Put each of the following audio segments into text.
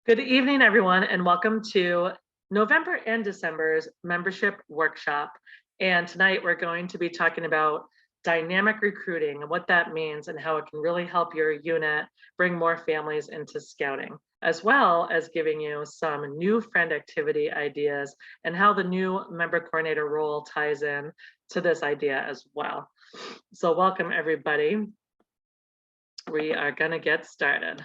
Good evening, everyone, and welcome to November and December's membership workshop. And tonight we're going to be talking about dynamic recruiting and what that means and how it can really help your unit bring more families into scouting, as well as giving you some new friend activity ideas and how the new member coordinator role ties in to this idea as well. So welcome, everybody. We are going to get started.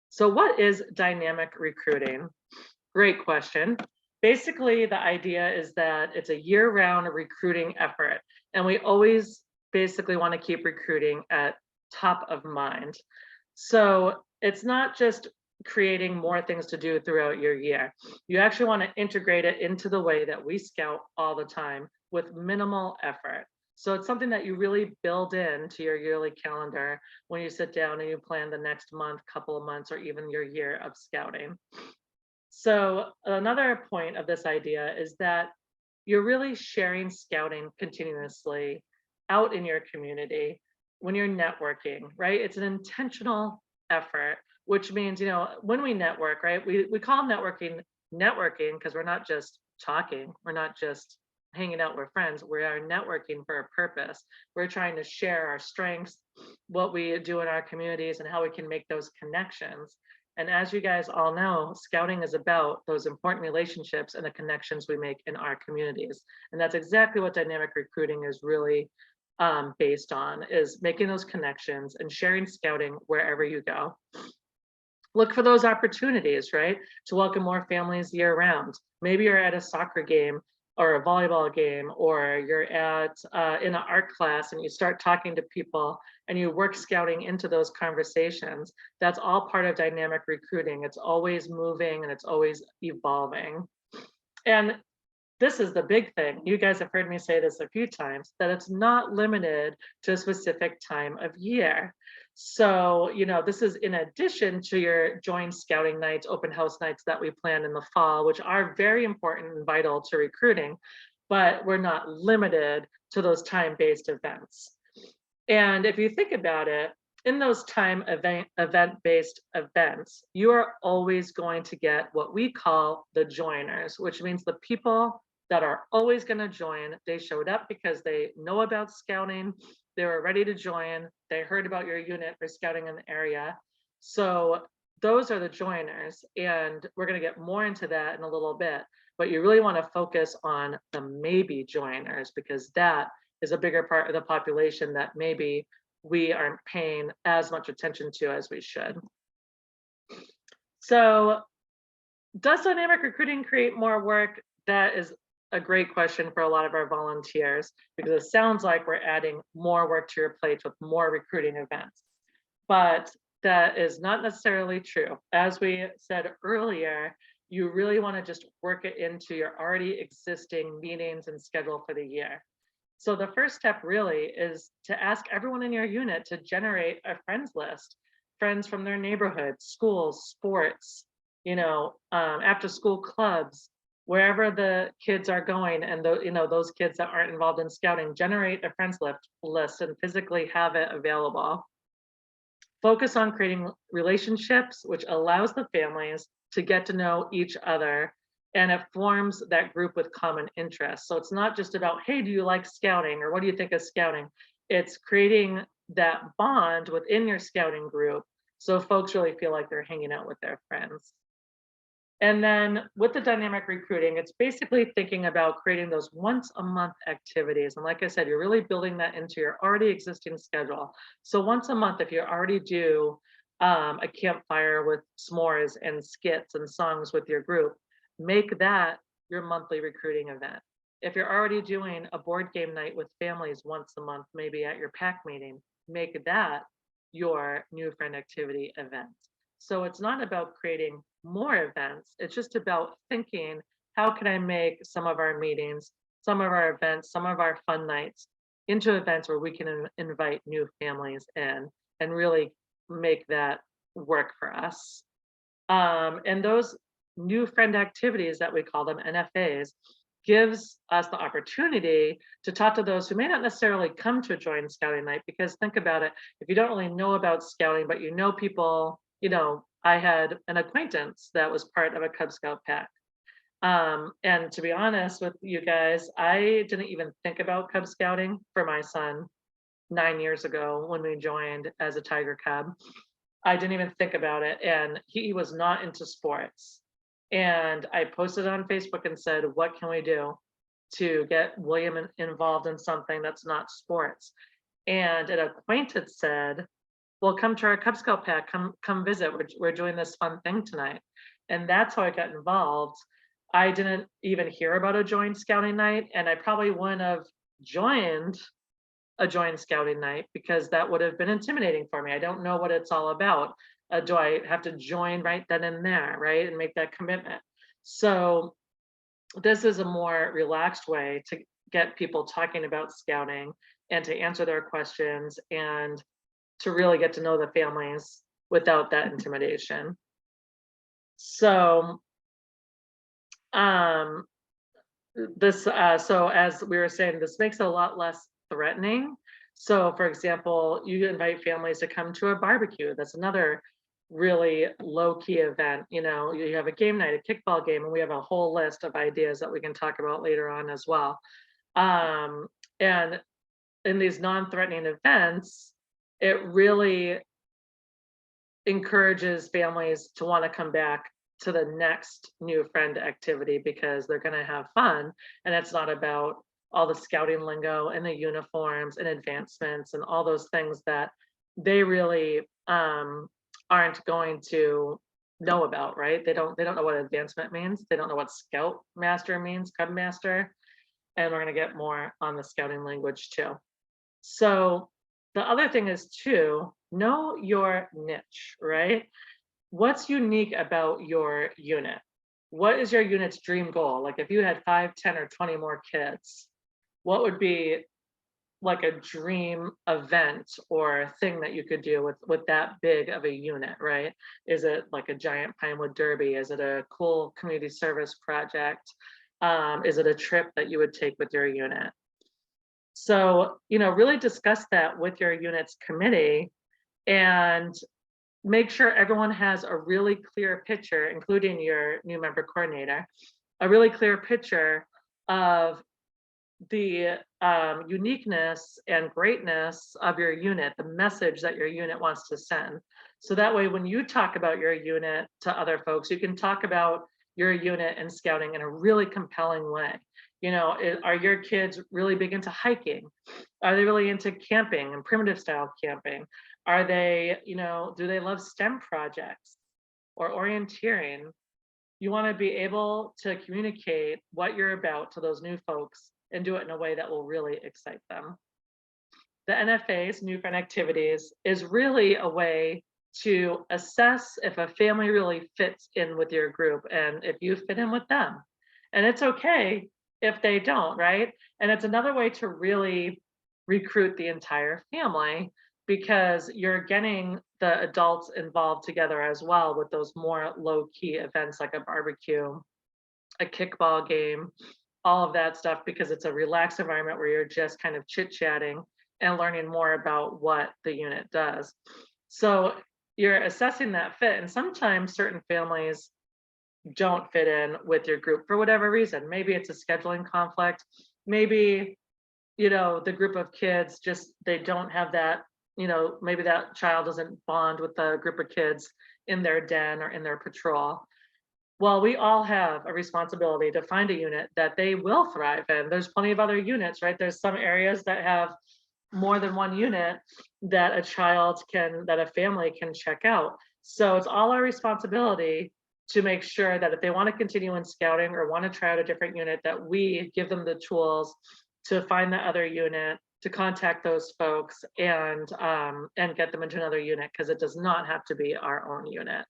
So what is dynamic recruiting? Great question. Basically, the idea is that it's a year-round recruiting effort, and we always basically want to keep recruiting at top of mind. So it's not just creating more things to do throughout your year. You actually want to integrate it into the way that we scout all the time with minimal effort. So it's something that you really build into your yearly calendar when you sit down and you plan the next month, couple of months, or even your year of scouting. So another point of this idea is that you're really sharing scouting continuously out in your community when you're networking, right? It's an intentional effort, which means, when we network, right? We call networking because we're not just talking, we're not just hanging out with friends, we are networking for a purpose. We're trying to share our strengths, what we do in our communities, and how we can make those connections. And as you guys all know, scouting is about those important relationships and the connections we make in our communities. And that's exactly what dynamic recruiting is really based on, is making those connections and sharing scouting wherever you go. Look for those opportunities, right? To welcome more families year round. Maybe you're at a soccer game or a volleyball game, or you're at in an art class and you start talking to people and you work scouting into those conversations. That's all part of dynamic recruiting. It's always moving and it's always evolving. And this is the big thing. You guys have heard me say this a few times, that it's not limited to a specific time of year. So, this is in addition to your joint scouting nights, open house nights that we plan in the fall, which are very important and vital to recruiting, but we're not limited to those time-based events. And if you think about it, in those event-based events, you are always going to get what we call the joiners, which means the people that are always going to join. They showed up because they know about scouting, they were ready to join, they heard about your unit for scouting in the area. So those are the joiners, and we're going to get more into that in a little bit. But you really want to focus on the maybe joiners, because that is a bigger part of the population that maybe we aren't paying as much attention to as we should. So does dynamic recruiting create more work? That is a great question for a lot of our volunteers, because it sounds like we're adding more work to your plate with more recruiting events. But that is not necessarily true. As we said earlier, you really want to just work it into your already existing meetings and schedule for the year. So the first step really is to ask everyone in your unit to generate a friends list, friends from their neighborhood, schools, sports, after school clubs, wherever the kids are going, and those kids that aren't involved in scouting, generate a friends list and physically have it available. Focus on creating relationships, which allows the families to get to know each other, and it forms that group with common interests. So it's not just about, hey, do you like scouting, or what do you think of scouting? It's creating that bond within your scouting group so folks really feel like they're hanging out with their friends. And then with the dynamic recruiting, it's basically thinking about creating those once a month activities. And like I said, you're really building that into your already existing schedule. So once a month, if you already do a campfire with s'mores and skits and songs with your group, make that your monthly recruiting event. If you're already doing a board game night with families once a month, maybe at your PAC meeting, make that your new friend activity event. So it's not about creating more events. It's just about thinking, how can I make some of our meetings, some of our events, some of our fun nights into events where we can invite new families in and really make that work for us. And those new friend activities that we call them NFAs, gives us the opportunity to talk to those who may not necessarily come to join scouting night, because think about it, if you don't really know about scouting, but you know people, I had an acquaintance that was part of a Cub Scout pack. And to be honest with you guys, I didn't even think about Cub Scouting for my son 9 years ago when we joined as a Tiger Cub. I didn't even think about it. And he was not into sports. And I posted on Facebook and said, what can we do to get William involved in something that's not sports? And an acquaintance said, well, come to our Cub Scout pack, come visit. We're doing this fun thing tonight. And that's how I got involved. I didn't even hear about a joint scouting night, and I probably wouldn't have joined a joint scouting night because that would have been intimidating for me. I don't know what it's all about. Do I have to join right then and there, right, and make that commitment? So this is a more relaxed way to get people talking about scouting and to answer their questions and to really get to know the families without that intimidation. So so as we were saying, this makes it a lot less threatening. So for example, you invite families to come to a barbecue. That's another really low-key event. You have a game night, a kickball game, and we have a whole list of ideas that we can talk about later on as well. And in these non-threatening events, it really encourages families to want to come back to the next new friend activity because they're going to have fun, and it's not about all the scouting lingo and the uniforms and advancements and all those things that they really aren't going to know about, right? They don't know what advancement means. They don't know what scout master means, cub master, and we're going to get more on the scouting language too. So the other thing is too, know your niche, right? What's unique about your unit? What is your unit's dream goal? Like if you had 5, 10, or 20 more kids, what would be like a dream event or thing that you could do with that big of a unit, right? Is it like a giant Pinewood Derby? Is it a cool community service project? Is it a trip that you would take with your unit? So, really discuss that with your unit's committee and make sure everyone has a really clear picture, including your new member coordinator, a really clear picture of the uniqueness and greatness of your unit, the message that your unit wants to send. So that way, when you talk about your unit to other folks, you can talk about your unit and scouting in a really compelling way. Are your kids really big into hiking? Are they really into camping and primitive style camping? Are they, do they love STEM projects or orienteering? You want to be able to communicate what you're about to those new folks and do it in a way that will really excite them. The NFAs, New Friend Activities, is really a way to assess if a family really fits in with your group and if you fit in with them. And it's okay if they don't, right? And it's another way to really recruit the entire family because you're getting the adults involved together as well with those more low-key events like a barbecue, a kickball game, all of that stuff, because it's a relaxed environment where you're just kind of chit-chatting and learning more about what the unit does. So you're assessing that fit, and sometimes certain families don't fit in with your group for whatever reason. Maybe it's a scheduling conflict. Maybe, the group of kids they don't have that, maybe that child doesn't bond with the group of kids in their den or in their patrol. Well, we all have a responsibility to find a unit that they will thrive in. There's plenty of other units, right? There's some areas that have more than one unit that a family can check out. So it's all our responsibility to make sure that if they want to continue in scouting or want to try out a different unit, that we give them the tools to find the other unit, to contact those folks and get them into another unit, because it does not have to be our own unit.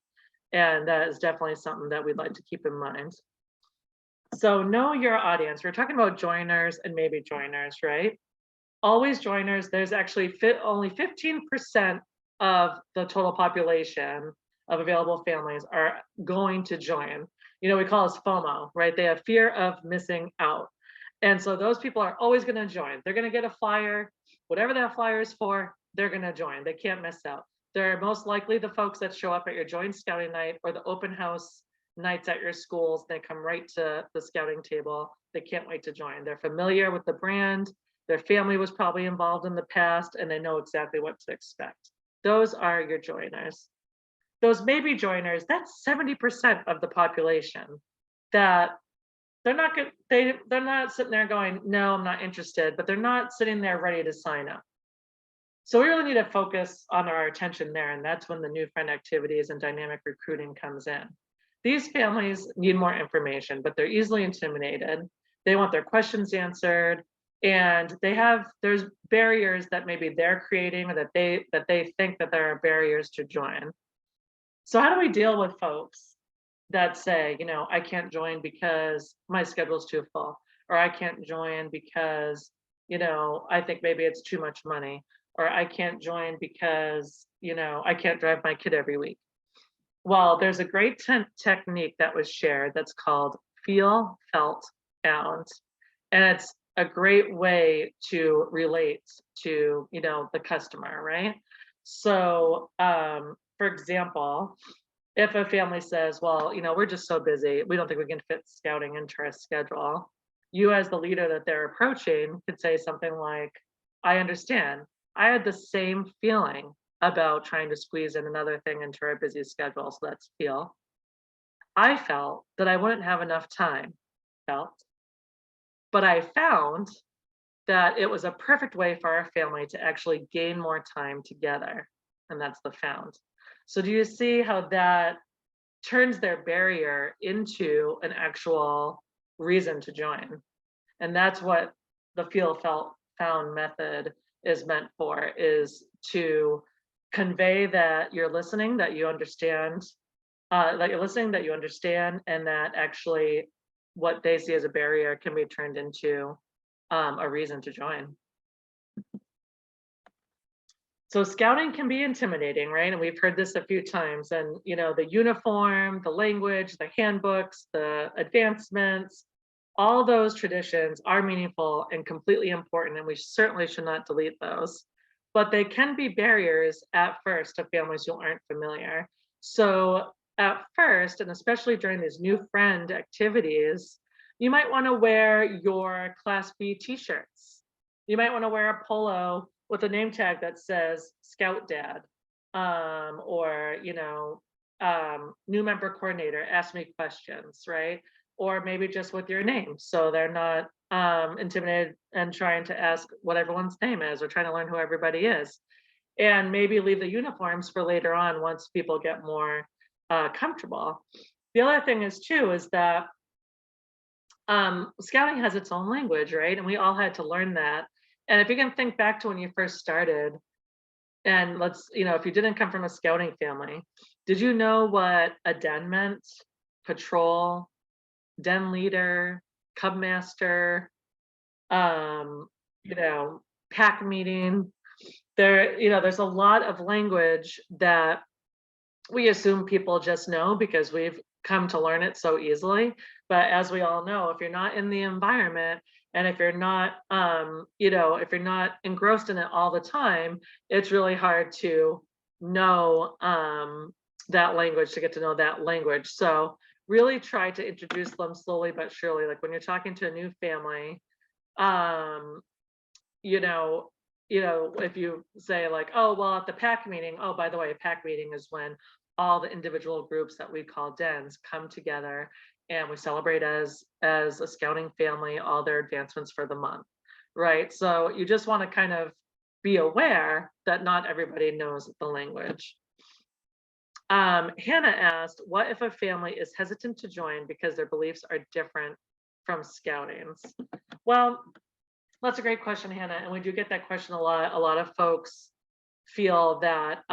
And that is definitely something that we'd like to keep in mind. So know your audience. We're talking about joiners and maybe joiners, right? Always joiners. There's actually only 15% of the total population of available families are going to join. we call this FOMO, right? They have fear of missing out. And so those people are always going to join. They're going to get a flyer, whatever that flyer is for, they're going to join. They can't miss out. They're most likely the folks that show up at your joint scouting night or the open house nights at your schools. They come right to the scouting table. They can't wait to join. They're familiar with the brand. Their family was probably involved in the past, and they know exactly what to expect. Those are your joiners. Those maybe joiners, that's 70% of the population that they're not good, they're not sitting there going, no, I'm not interested, but they're not sitting there ready to sign up. So we really need to focus on our attention there, and that's when the new friend activities and dynamic recruiting comes in. These families need more information, but they're easily intimidated. They want their questions answered, and there's barriers that maybe they're creating or that they think that there are barriers to join. So how do we deal with folks that say, I can't join because my schedule's too full, or I can't join because, I think maybe it's too much money, or I can't join because, I can't drive my kid every week. Well, there's a great technique that was shared that's called feel, felt, found. And it's a great way to relate to, the customer, right? So, for example, if a family says, well, we're just so busy, we don't think we can fit scouting into our schedule, you as the leader that they're approaching could say something like, I understand. I had the same feeling about trying to squeeze in another thing into our busy schedule. So that's feel. I felt that I wouldn't have enough time, felt. But I found that it was a perfect way for our family to actually gain more time together. And that's the found. So do you see how that turns their barrier into an actual reason to join? And that's what the feel, felt, found method is meant for, is to convey that you're listening, that you understand, that you're listening, that you understand, and that actually what they see as a barrier can be turned into a reason to join. So scouting can be intimidating, right? And we've heard this a few times. And the uniform, the language, the handbooks, the advancements, all those traditions are meaningful and completely important, and we certainly should not delete those. But they can be barriers at first to families who aren't familiar. So at first, and especially during these new friend activities, you might want to wear your Class B t-shirts. You might want to wear a polo with a name tag that says Scout Dad, or new member coordinator, ask me questions, right? Or maybe just with your name, so they're not intimidated and trying to ask what everyone's name is or trying to learn who everybody is. And maybe leave the uniforms for later on once people get more comfortable. The other thing is too is that scouting has its own language, right? And we all had to learn that. And if you can think back to when you first started, and if you didn't come from a scouting family, did you know what a den meant? Patrol, den leader, cub master, pack meeting. There's a lot of language that we assume people just know because we've come to learn it so easily. But as we all know, if you're not in the environment, and if you're not, if you're not engrossed in it all the time, it's really hard to know that language, to get to know that language. So really try to introduce them slowly but surely. Like when you're talking to a new family, if you say like, oh, well, at the pack meeting, oh, by the way, a pack meeting is when all the individual groups that we call dens come together and we celebrate as a scouting family all their advancements for the month, right? So you just want to kind of be aware that not everybody knows the language. Hannah asked, what if a family is hesitant to join because their beliefs are different from scouting's? Well, that's a great question, Hannah, and we do get that question a lot. A lot of folks feel that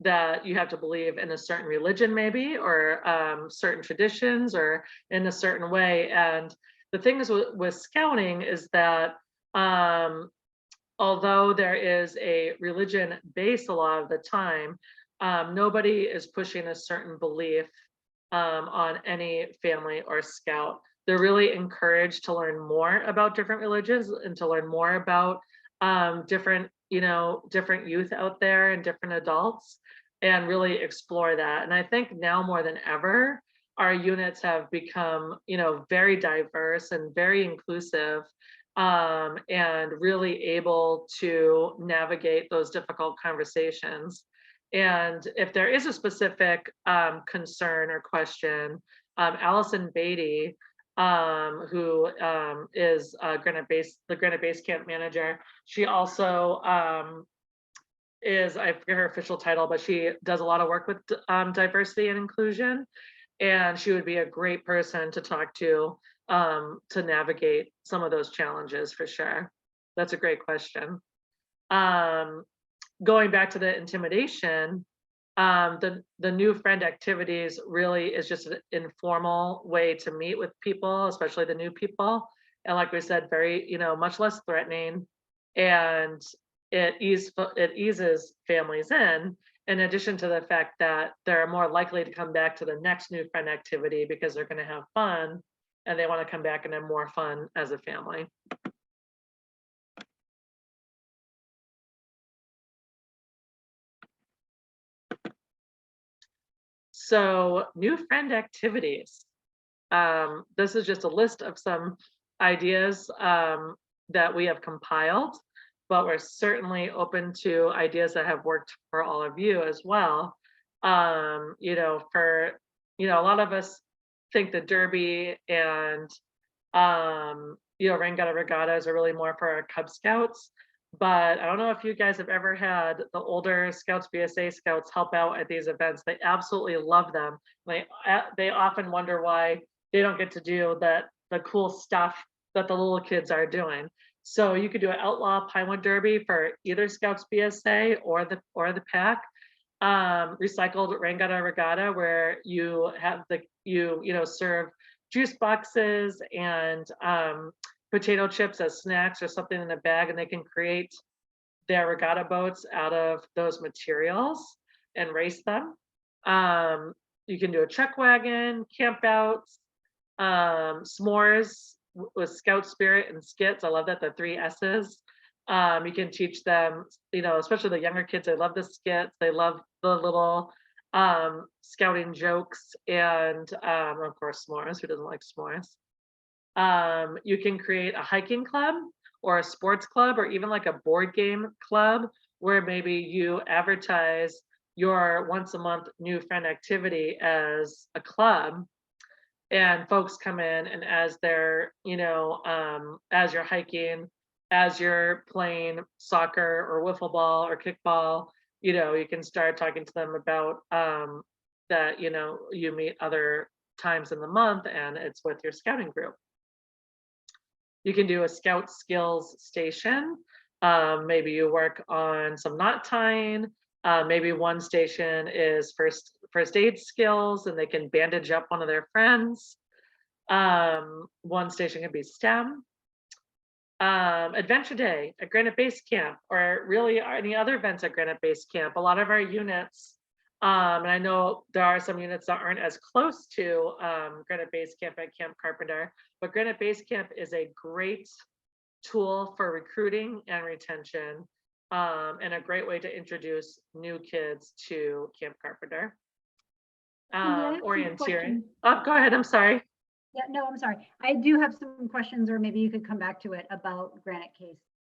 that you have to believe in a certain religion, maybe, or certain traditions, or in a certain way. And the thing is with scouting is that although there is a religion base a lot of the time, nobody is pushing a certain belief on any family or scout. They're really encouraged to learn more about different religions and to learn more about different, different youth out there and different adults, and really explore that. And I think now more than ever, our units have become, very diverse and very inclusive, and really able to navigate those difficult conversations. And if there is a specific concern or question, Allison Beatty, who is the Granite Base Camp manager, she also I forget her official title, but she does a lot of work with diversity and inclusion. And she would be a great person to talk to navigate some of those challenges for sure. That's a great question. Going back to the intimidation, the new friend activities really is just an informal way to meet with people, especially the new people. And like we said, very, much less threatening, and it eases families in addition to the fact that they're more likely to come back to the next new friend activity because they're going to have fun and they want to come back and have more fun as a family. So new friend activities. This is just a list of some ideas that we have compiled, but we're certainly open to ideas that have worked for all of you as well. A lot of us think the Derby and Regatta Regattas are really more for our Cub Scouts. But I don't know if you guys have ever had the older Scouts, BSA Scouts help out at these events. They absolutely love them. They often wonder why they don't get to do the cool stuff that the little kids are doing. So you could do an Outlaw Pinewood Derby for either Scouts BSA or the pack. Recycled Regatta Regatta, where you have serve juice boxes and potato chips as snacks or something in a bag, and they can create their regatta boats out of those materials and race them. You can do a chuck wagon, camp outs, s'mores with Scout Spirit and skits. I love that, the 3 S's. You can teach them, especially the younger kids, they love the skits, they love the little scouting jokes, and of course s'mores. Who doesn't like s'mores? You can create a hiking club or a sports club or even like a board game club where maybe you advertise your once a month new friend activity as a club, and folks come in, and as they're, as you're hiking, as you're playing soccer or wiffle ball or kickball, you can start talking to them about that, you meet other times in the month and it's with your scouting group. You can do a scout skills station. Maybe you work on some knot tying. Maybe one station is first aid skills and they can bandage up one of their friends. One station can be STEM. Adventure Day at Granite Base Camp, or really any other events at Granite Base Camp. A lot of our units, and I know there are some units that aren't as close to Granite Base Camp at Camp Carpenter, but Granite Base Camp is a great tool for recruiting and retention, and a great way to introduce new kids to Camp Carpenter. Orienteering. Oh, go ahead, I'm sorry. Yeah, no, I'm sorry. I do have some questions, or maybe you could come back to it about Granite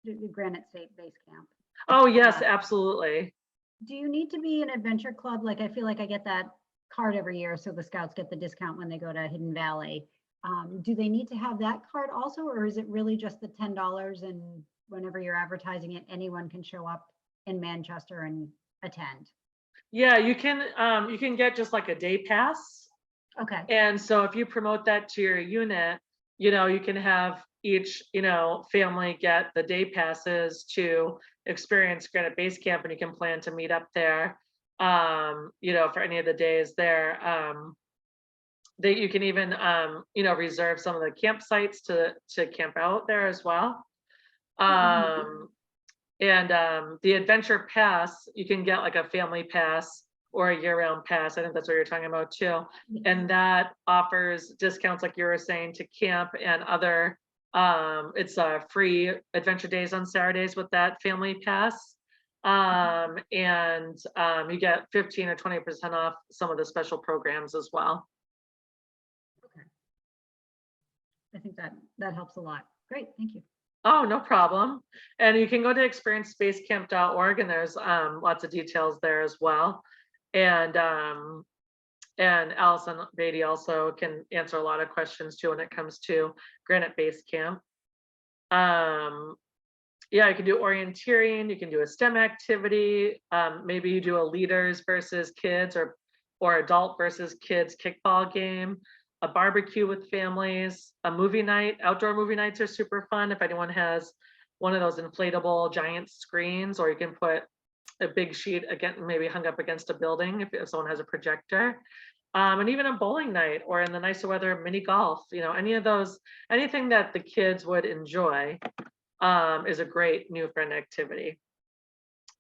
Base Camp. Oh, yes, absolutely. Do you need to be an adventure club? Like, I feel like I get that card every year, so the Scouts get the discount when they go to Hidden Valley. Do they need to have that card also, or is it really just the $10, and whenever you're advertising it, anyone can show up in Manchester and attend? Yeah, you can get just like a day pass. Okay. And so if you promote that to your unit, you can have each, family get the day passes to experience Granite Base Camp, and you can plan to meet up there, for any of the days there. That you can even, reserve some of the campsites to camp out there as well. And the adventure pass, you can get like a family pass or a year-round pass. I think that's what you're talking about too. Yeah. And that offers discounts, like you were saying, to camp and other, it's free adventure days on Saturdays with that family pass. And you get 15 or 20% off some of the special programs as well. I think that helps a lot. Great, thank you. Oh, no problem. And you can go to experiencebasecamp.org, and there's lots of details there as well. And Allison Beatty also can answer a lot of questions too when it comes to Granite Base Camp. Yeah, you can do orienteering, you can do a STEM activity, maybe you do a leaders versus kids or adult versus kids kickball game, a barbecue with families, a movie night. Outdoor movie nights are super fun if anyone has one of those inflatable giant screens, or you can put a big sheet again, maybe hung up against a building if someone has a projector. And even a bowling night, or in the nicer weather, mini golf, any of those, anything that the kids would enjoy is a great new friend activity.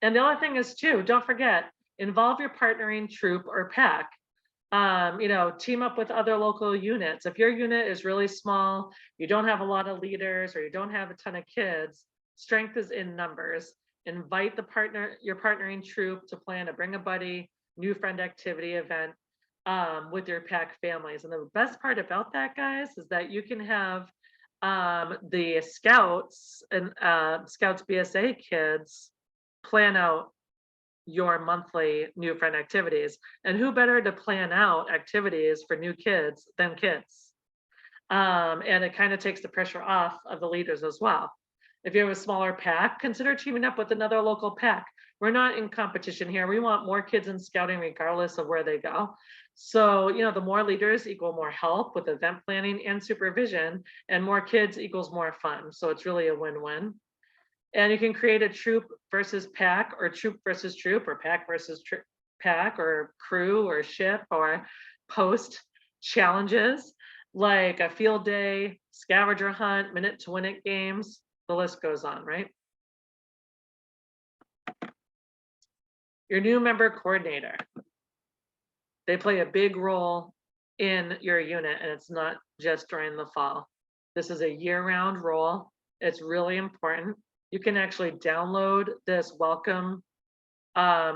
And the other thing is too, don't forget, involve your partnering troop or pack. Team up with other local units. If your unit is really small, you don't have a lot of leaders, or you don't have a ton of kids, strength is in numbers. Invite your partnering troop to plan a bring a buddy, new friend activity event with your pack families. And the best part about that, guys, is that you can have the scouts and scouts BSA kids plan out your monthly new friend activities. And who better to plan out activities for new kids than kids? And it kind of takes the pressure off of the leaders as well. If you have a smaller pack, consider teaming up with another local pack. We're not in competition here. We want more kids in scouting regardless of where they go. So, the more leaders equal more help with event planning and supervision, and more kids equals more fun. So it's really a win-win. And you can create a troop versus pack, or troop versus troop, or pack versus pack, or crew or ship, or post challenges like a field day, scavenger hunt, minute to win it games. The list goes on, right? Your new member coordinator. They play a big role in your unit, and it's not just during the fall. This is a year-round role. It's really important. You can actually download this welcome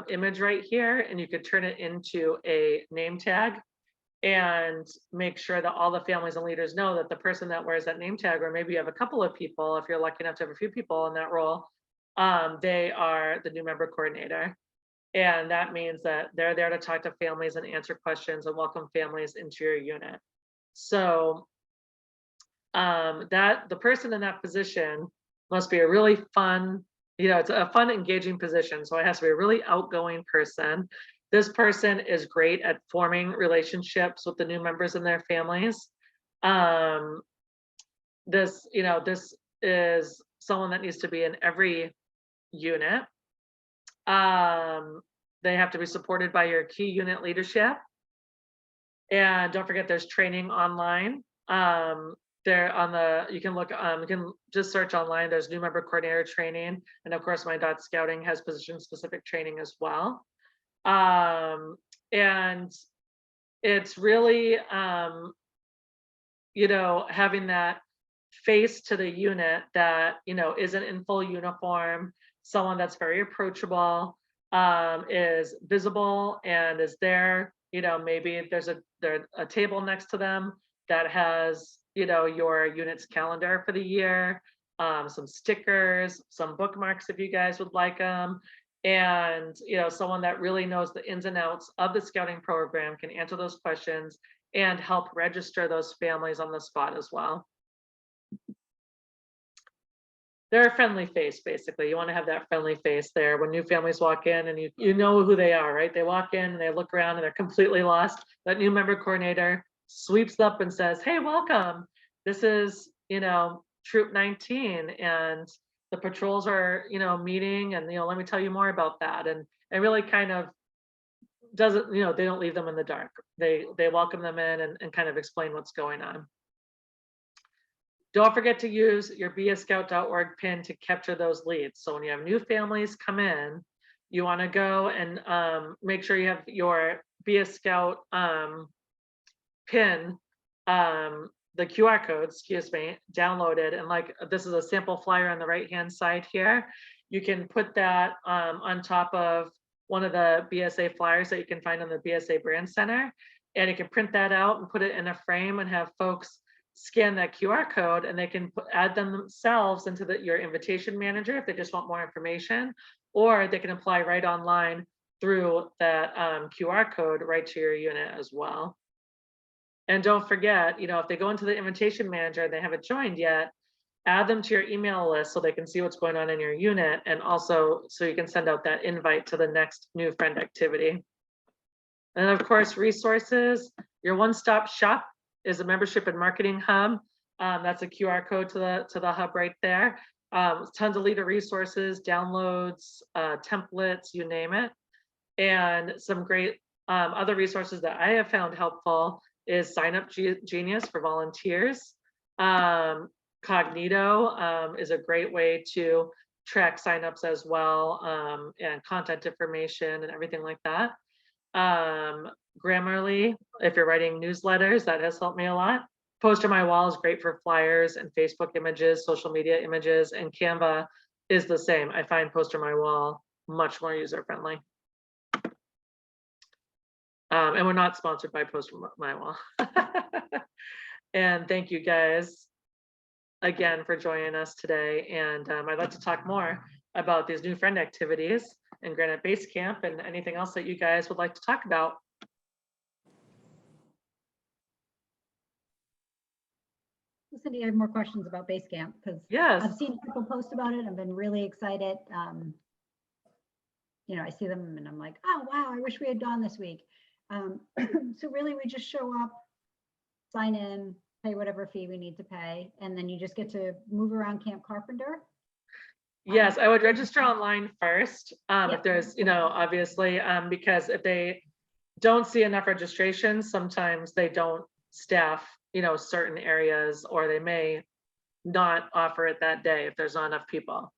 image right here, and you could turn it into a name tag and make sure that all the families and leaders know that the person that wears that name tag, or maybe you have a couple of people, if you're lucky enough to have a few people in that role, they are the new member coordinator. And that means that they're there to talk to families and answer questions and welcome families into your unit. So that the person in that position must be a really fun, it's a fun, engaging position. So it has to be a really outgoing person. This person is great at forming relationships with the new members and their families. This is someone that needs to be in every unit. They have to be supported by your key unit leadership. And don't forget, there's training online. There on you can look, you can just search online. There's new member coordinator training. And of course, my Dot Scouting has position specific training as well. And it's really, having that face to the unit that, isn't in full uniform, someone that's very approachable, is visible and is there. Maybe there's a table next to them that has, your unit's calendar for the year, some stickers, some bookmarks if you guys would like them. And, someone that really knows the ins and outs of the scouting program can answer those questions and help register those families on the spot as well. They're a friendly face, basically. You want to have that friendly face there when new families walk in, and you know who they are, right? They walk in and they look around and they're completely lost. That new member coordinator sweeps up and says, "Hey, welcome. This is, Troop 19, and the patrols are, meeting, and let me tell you more about that." And it really kind of doesn't, they don't leave them in the dark. They welcome them in and kind of explain what's going on. Don't forget to use your bescout.org pin to capture those leads. So when you have new families come in, you want to go and make sure you have your Be a Scout pin, the QR code, excuse me, downloaded. And like, this is a sample flyer on the right-hand side here. You can put that on top of one of the BSA flyers that you can find on the BSA Brand Center. And you can print that out and put it in a frame and have folks scan that QR code, and they can add them themselves into your invitation manager if they just want more information, or they can apply right online through that QR code right to your unit as well. And don't forget, if they go into the invitation manager, they haven't joined yet, add them to your email list so they can see what's going on in your unit, and also so you can send out that invite to the next new friend activity. And of course, resources, your one-stop shop is a membership and marketing hub. That's a QR code to the hub right there. Tons of leader resources, downloads, templates, you name it. And some great other resources that I have found helpful is Sign Up Genius for volunteers. Cognito is a great way to track signups as well, and content information and everything like that. Grammarly, if you're writing newsletters, that has helped me a lot. Poster My Wall is great for flyers and Facebook images, social media images, and Canva is the same. I find Poster My Wall much more user-friendly. And we're not sponsored by Poster My Wall. And thank you guys again for joining us today. And I'd like to talk more about these new friend activities in Granite Base Camp and anything else that you guys would like to talk about. Cindy, I have more questions about Base Camp because Yes. I've seen people post about it. I've been really excited. I see them and I'm like, oh, wow, I wish we had gone this week. So really, we just show up, sign in, pay whatever fee we need to pay, and then you just get to move around Camp Carpenter. Yes, I would register online first. Yeah. If there's, obviously, because if they don't see enough registrations, sometimes they don't staff, certain areas, or they may not offer it that day if there's not enough people.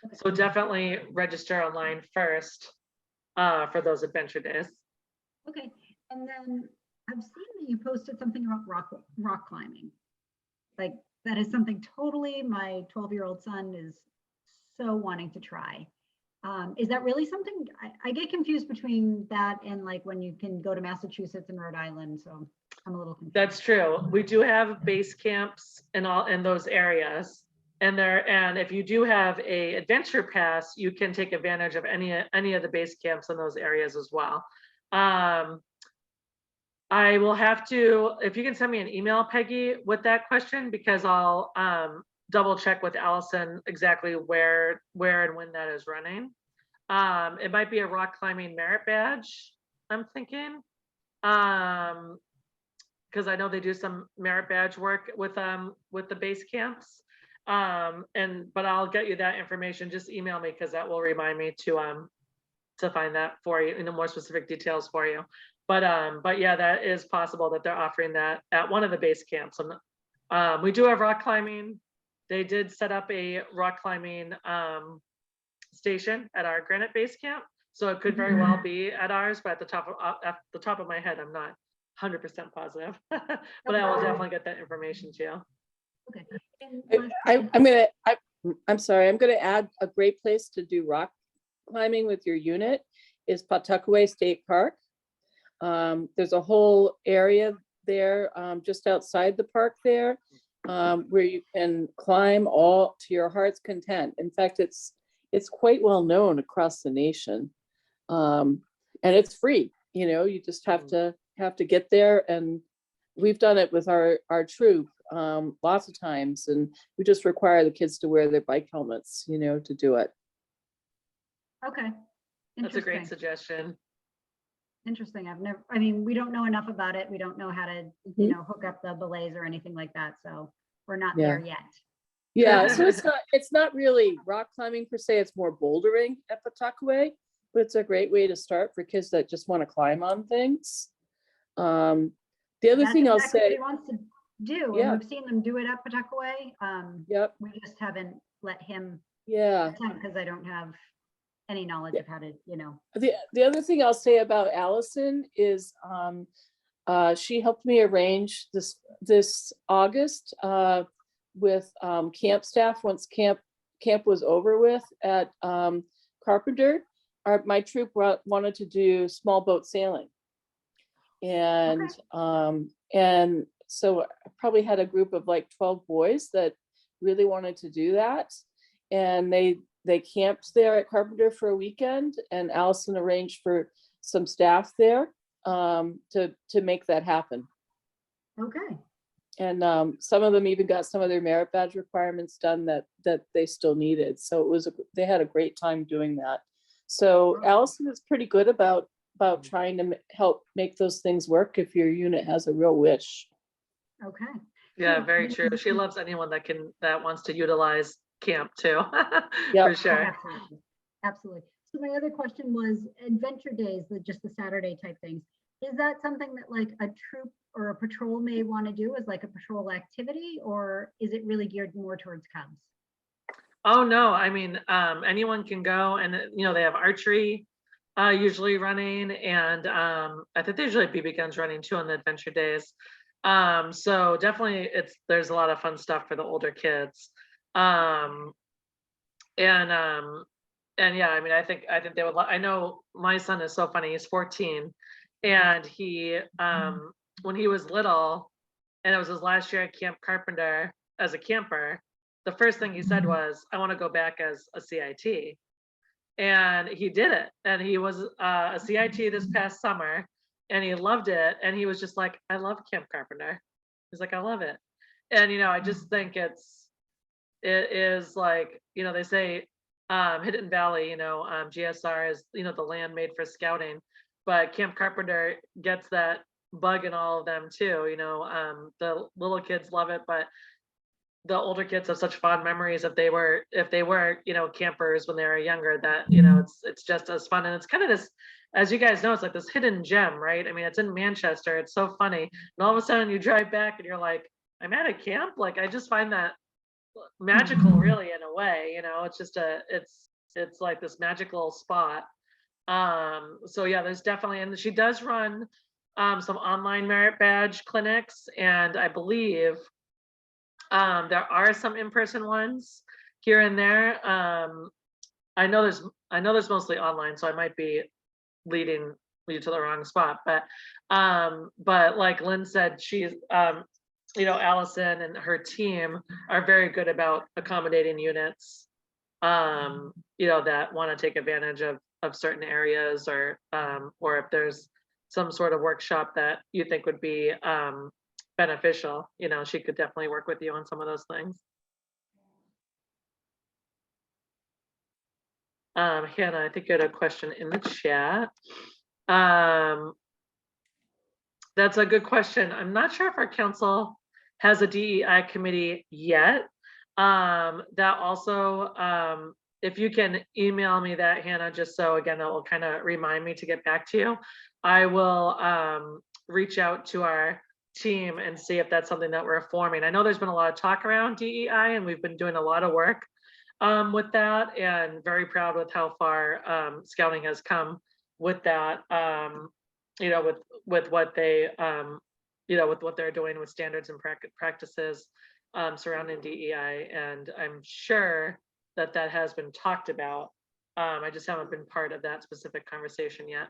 Okay. So definitely register online first for those adventure days. Okay, and then I've seen that you posted something about rock climbing. Like that is something totally my 12-year-old son is so wanting to try. Is that really something? I get confused between that and like when you can go to Massachusetts and Rhode Island, so I'm a little confused. That's true. We do have base camps in those areas. And if you do have a adventure pass, you can take advantage of any of the base camps in those areas as well. I will have to, if you can send me an email, Peggy, with that question, because I'll double check with Allison exactly where and when that is running. It might be a rock climbing merit badge, I'm thinking. Because I know they do some merit badge work with the base camps. But I'll get you that information. Just email me because that will remind me to find that for you, more specific details for you. But yeah, that is possible that they're offering that at one of the base camps. We do have rock climbing. They did set up a rock climbing station at our Granite Base Camp, so it could very well be at ours. But at the top of my head, I'm not 100% positive. But I will definitely get that information to you. Okay. I'm sorry. I'm gonna add a great place to do rock climbing with your unit is Pawtuckaway State Park. There's a whole area there just outside the park there where you can climb all to your heart's content. In fact, it's quite well known across the nation, and it's free. You just have to get there, and we've done it with our troop lots of times, and we just require the kids to wear their bike helmets, to do it. Okay. That's a great suggestion. Interesting. we don't know enough about it. We don't know how to, hook up the belays or anything like that. So we're not there yet. Yeah, so it's not really rock climbing per se, it's more bouldering at Pawtuckaway, but it's a great way to start for kids that just want to climb on things. The other thing I'll say, what he wants to do. Yeah. And we've seen them do it at Pawtuckaway. Yep. We just haven't let him Yeah. attempt because I don't have any knowledge of how to, The other thing I'll say about Allison is she helped me arrange this August with camp staff. Once camp was over with at Carpenter, my troop wanted to do small boat sailing. And so I probably had a group of like 12 boys that really wanted to do that. And they camped there at Carpenter for a weekend, and Allison arranged for some staff there to make that happen. Okay. And some of them even got some of their merit badge requirements done that they still needed. So they had a great time doing that. So Allison is pretty good about trying to help make those things work if your unit has a real wish. Okay. Yeah, So very this true. is- She loves anyone that wants to utilize camp too, Yep. for Oh, sure. absolutely. Absolutely. So my other question was adventure days, just the Saturday type things. Is that something that like a troop or a patrol may want to do as like a patrol activity, or is it really geared more towards Cubs? Oh, no, I mean, anyone can go, and they have archery usually running, and I think they usually have BB guns running too on the adventure days. So definitely there's a lot of fun stuff for the older kids. And yeah, I mean, I think they would. I know my son is so funny. He's 14, and he when he was little, and it was his last year at Camp Carpenter as a camper, the first thing he said was, "I want to go back as a CIT," and he did it. And he was a CIT this past summer, and he loved it. And he was just like, "I love Camp Carpenter." He's like, "I love it," and I just think it is like, they say Hidden Valley, GSR is, the land made for scouting, but Camp Carpenter gets that bug in all of them too. The little kids love it, but the older kids have such fond memories if they were campers when they were younger, that it's just as fun. And it's kind of this, as you guys know, it's like this hidden gem, right? I mean, it's in Manchester. It's so funny, and all of a sudden you drive back and you're like, I'm at a camp. Like, I just find that magical, really, in a way. It's just it's like this magical spot. So yeah, there's definitely, and she does run some online merit badge clinics, and I believe there are some in-person ones here and there. I know there's mostly online, so I might be leading you to the wrong spot, but like Lynn said, she's Allison and her team are very good about accommodating units that want to take advantage of certain areas, or if there's some sort of workshop that you think would be beneficial, she could definitely work with you on some of those things. Hannah, I think you had a question in the chat. That's a good question. I'm not sure if our council has a DEI committee yet. That also, if you can email me that, Hannah, just so again, that will kind of remind me to get back to you. I will reach out to our team and see if that's something that we're forming. I know there's been a lot of talk around DEI, and we've been doing a lot of work with that, and very proud with how far scouting has come with that. With what they with what they're doing with standards and practices surrounding DEI, and I'm sure that has been talked about. I just haven't been part of that specific conversation yet.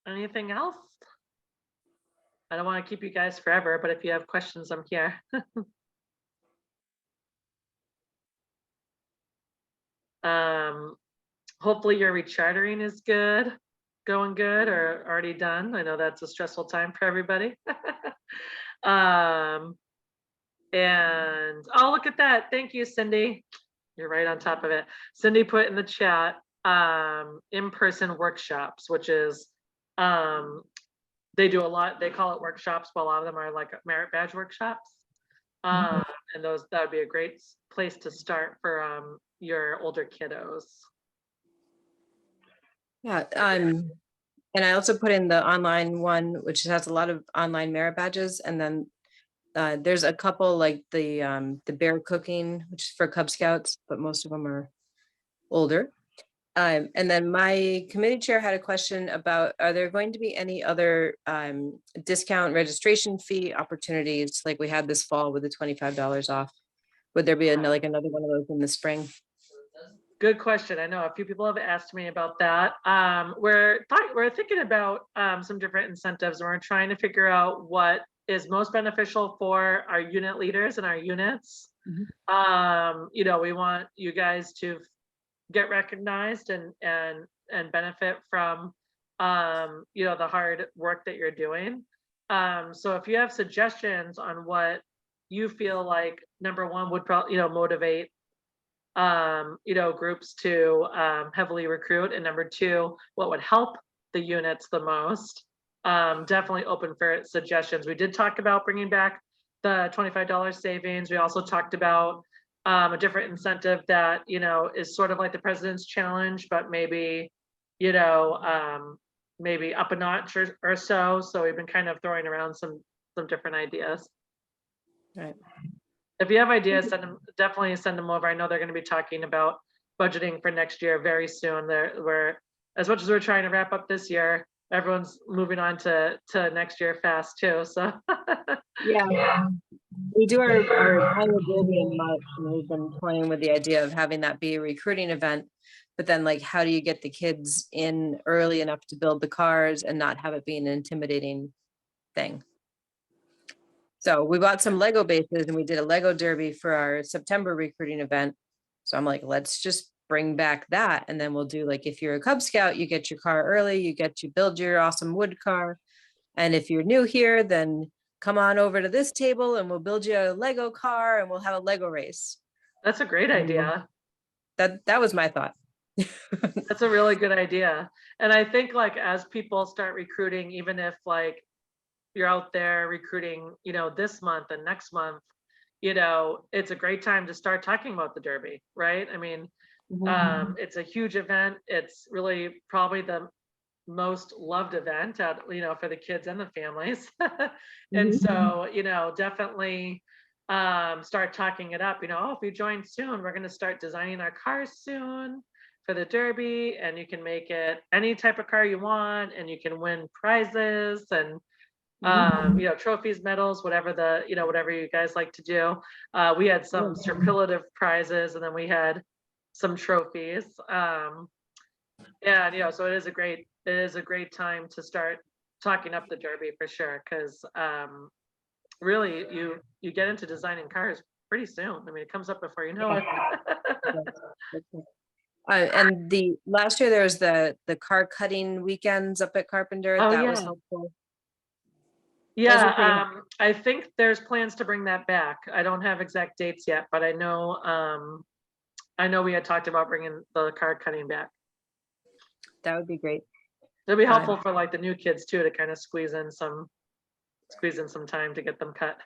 Anything else? I don't want to keep you guys forever, but if you have questions, I'm here. Hopefully your rechartering is going good, or already done. I know that's a stressful time for everybody. And oh, look at that. Thank you, Cindy. You're right on top of it. Cindy put in the chat in-person workshops, which is they do a lot. They call it workshops, but a lot of them are like merit badge workshops. And that would be a great place to start for your older kiddos. Yeah, and I also put in the online one, which has a lot of online merit badges, and then There's a couple like the bear cooking, which is for Cub Scouts, but most of them are older. And then my committee chair had a question about, are there going to be any other discount registration fee opportunities like we had this fall with the $25 off? Would there be like another one of those in the spring? Good question. I know a few people have asked me about that. We're thinking about some different incentives, and we're trying to figure out what is most beneficial for our unit leaders and our units. You know, we want you guys to get recognized and benefit from you know, the hard work that you're doing. So if you have suggestions on what you feel like, number one, would probably, you know, motivate you know, groups to heavily recruit, and number two, what would help the units the most, definitely open for suggestions. We did talk about bringing back the $25 savings. We also talked about a different incentive that, you know, is sort of like the President's Challenge, but maybe, you know, maybe up a notch or so. So we've been kind of throwing around some different ideas. Right. If you have ideas, definitely send them over. I know they're going to be talking about budgeting for next year very soon. We're, as much as we're trying to wrap up this year, everyone's moving on to next year fast too. So Yeah, we do our annual derby in March, and we've been toying with the idea of having that be a recruiting event. But then, like, how do you get the kids in early enough to build the cars and not have it be an intimidating thing? So we bought some Lego bases and we did a Lego derby for our September recruiting event. So I'm like, let's just bring back that. And then we'll do, like, if you're a Cub Scout, you get your car early, you get to build your awesome wood car. And if you're new here, then come on over to this table and we'll build you a Lego car and we'll have a Lego race. that's a great idea. That was my thought. That's a really good idea. And I think, like, as people start recruiting, even if like you're out there recruiting, you know, this month and next month, you know, it's a great time to start talking about the Derby, right? I mean, it's a huge event. It's really probably the most loved event out, you know, for the kids and the families. And so, you know, definitely start talking it up, you know, oh, if you join soon, we're going to start designing our cars soon for the Derby, and you can make it any type of car you want, and you can win prizes and you know, trophies, medals, whatever the, you know, whatever you guys like to do. We had some superlative prizes, and then we had some trophies. And you know, so it is a great time to start talking up the Derby for sure, because really you get into designing cars pretty soon. I mean, it comes up before you know it. And the last year there was the car cutting weekends up at Carpenter. Oh, That was yeah. helpful. Yeah, I think there's plans to bring that back. I don't have exact dates yet, but I know we had talked about bringing the card cutting back. That would be great. It'll be helpful for like the new kids too, to kind of squeeze in some time to get them cut.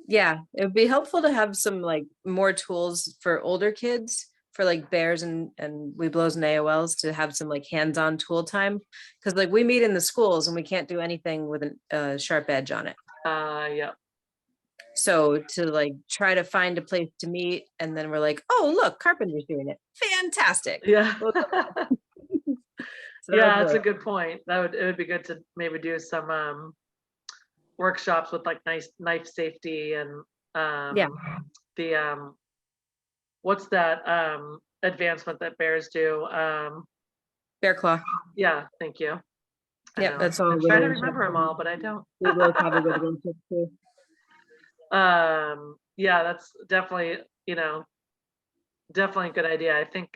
Yeah, it would be helpful to have some like more tools for older kids, for like bears and Weeblos and AOLs, to have some like hands-on tool time, because like we meet in the schools and we can't do anything with a sharp edge on it. Yeah. So to like try to find a place to meet, and then we're like, oh look, Carpenter's doing it. Fantastic. Yeah. So Yeah, that's a good point. It would be good to maybe do some workshops with like knife safety and Yeah. the what's that advancement that bears do? Bear claw. Yeah, thank you. I Yeah, know. that's all. I'm trying to remember them all, but I don't. We will probably go to those too. Yeah, that's definitely, you know, definitely a good idea. I think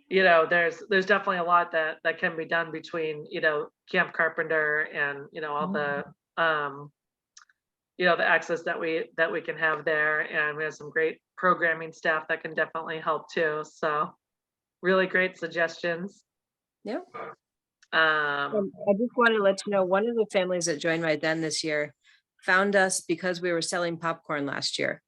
you know, there's definitely a lot that can be done between, you know, Camp Carpenter and, you know, all the you know, the access that we can have there, and we have some great programming staff that can definitely help too. So really great suggestions. Yeah. Um I just wanted to let you know, one of the families that joined my den this year found us because we were selling popcorn last year.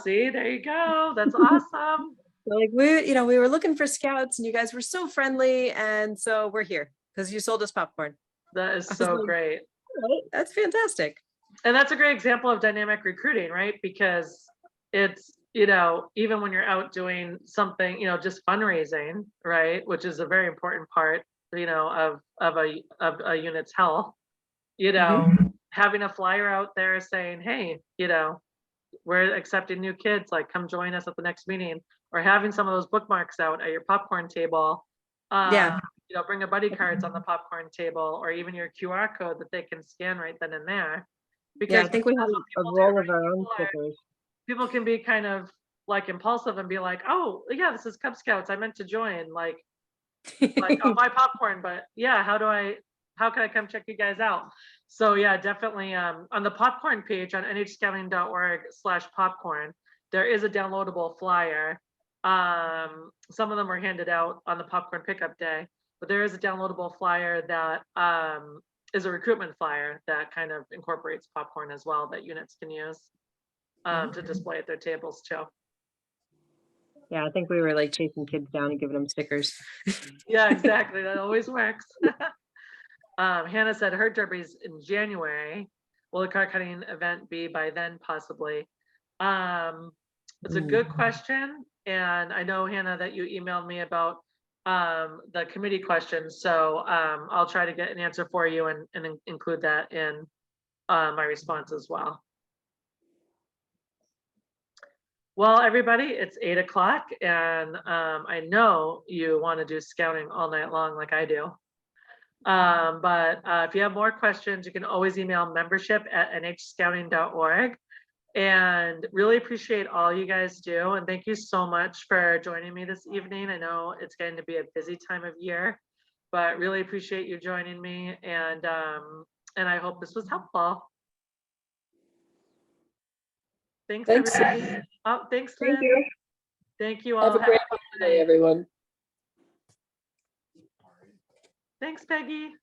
see, there you go. That's awesome. So like we were looking for scouts, and you guys were so friendly, and so we're here because you sold us popcorn. That is I was so like, great. Right, that's fantastic. And that's a great example of dynamic recruiting, right? Because it's, you know, even when you're out doing something, you know, just fundraising, right? Which is a very important part, you know, of a unit's health, you know, having a flyer out there saying, hey, you know, we're accepting new kids, like come join us at the next meeting, or having some of those bookmarks out at your popcorn table. Yeah. You know, bring a buddy cards on the popcorn table, or even your QR code that they can scan right then and there. Yeah, Because I think we have that's what a people do, roll right? of our own People stickers. people can be kind of like impulsive and be like, oh yeah, this is Cub Scouts, I meant to join, like I'll buy popcorn, but yeah, how can I come check you guys out? So yeah, definitely on the popcorn page on nhscouting.org/popcorn, there is a downloadable flyer. Some of them were handed out on the popcorn pickup day, but there is a downloadable flyer that is a recruitment flyer that kind of incorporates popcorn as well, that units can use to display at their tables too. Yeah, I think we were like chasing kids down and giving them stickers. Yeah, exactly. That always works. Hannah said her derby's in January. Will the card cutting event be by then possibly? It's a good question. And I know, Hannah, that you emailed me about the committee questions. So I'll try to get an answer for you and include that in my response as well. Well, everybody, it's 8 o'clock and I know you want to do scouting all night long like I do. But if you have more questions, you can always email membership@nhscouting.org. And really appreciate all you guys do. And thank you so much for joining me this evening. I know it's going to be a busy time of year, but really appreciate you joining me. And I hope this was helpful. Thanks, Thanks. everybody. Oh, thanks, Lynn. Thank you. Thank you all. Have a great holiday, everyone. Thanks, Peggy.